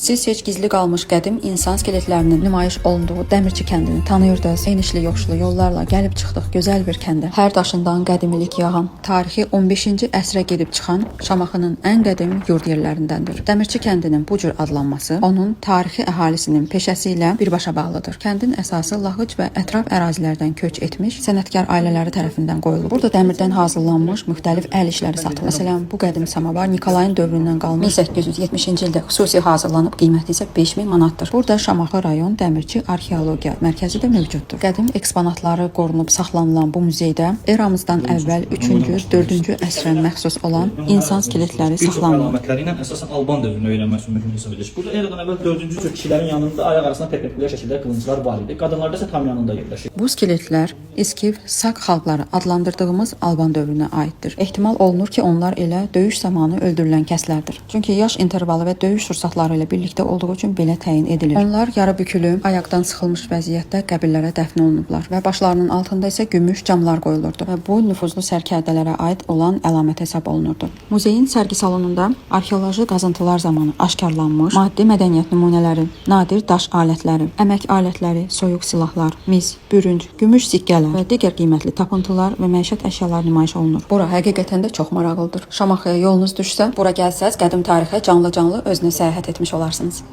Siz heç gizli qalmış qədim insan skeletlərinin nümayiş olunduğu Dəmirçi kəndini tanıyırdınız. Enişli yoxuşlu yollarla gəlib çıxdıq gözəl bir kəndə. Hər daşından qədimilik yağan, tarixi 15-ci əsrə gedib çıxan Şamaxının ən qədim yurd yerlərindəndir. Dəmirçi kəndinin bu cür adlanması onun tarixi əhalisinin peşəsi ilə birbaşa bağlıdır. Kəndin əsası Lahıc və ətraf ərazilərdən köç etmiş sənətkar ailələri tərəfindən qoyulub. Burada dəmirdən hazırlanmış müxtəlif əl işləri satılır. Məsələn, bu qədim samavar Nikolayın dövründən qalmış 1870-ci ildə xüsusi hazırlanıb, qiyməti isə 5000 manatdır. Burada Şamaxı rayon Dəmirçi arxeologiya mərkəzi də mövcuddur. Qədim eksponatları qorunub saxlanılan bu muzeydə eramızdan əvvəl 3-cü, 4-cü əsrə məxsus olan insan skeletləri saxlanılır. Əlamətləri ilə əsasən Alban dövrünü öyrənmək üçün mühüm hesab edilir. Burada eradan əvvəl 4-cü cür kişilərin yanında ayaq arasında perpendikulyar şəkildə qılınclar var idi. Qadınlarda isə tam yanında yerləşir. Bu skeletlər İskiv, Sak xalqları adlandırdığımız Alban dövrünə aiddir. Ehtimal olunur ki, onlar elə döyüş zamanı öldürülən kəslərdir. Çünki yaş intervalı və döyüş sursatları ilə birlikdə olduğu üçün belə təyin edilir. Onlar yarı bükülü, ayaqdan sıxılmış vəziyyətdə qəbirlərə dəfn olunublar və başlarının altında isə gümüş camlar qoyulurdu və bu nüfuzlu sərkərdələrə aid olan əlamət hesab olunurdu. Muzeyin sərgi salonunda arxeoloji qazıntılar zamanı aşkarlanmış maddi mədəniyyət nümunələri, nadir daş alətləri, əmək alətləri, soyuq silahlar, mis, bürünc, gümüş sikkələr və digər qiymətli tapıntılar və məişət əşyalar nümayiş olunur. Bura həqiqətən də çox maraqlıdır. Şamaxıya yolunuz düşsə, bura gəlsəz qədim tarixə canlı-canlı özünə səyahət etmiş olarsınız.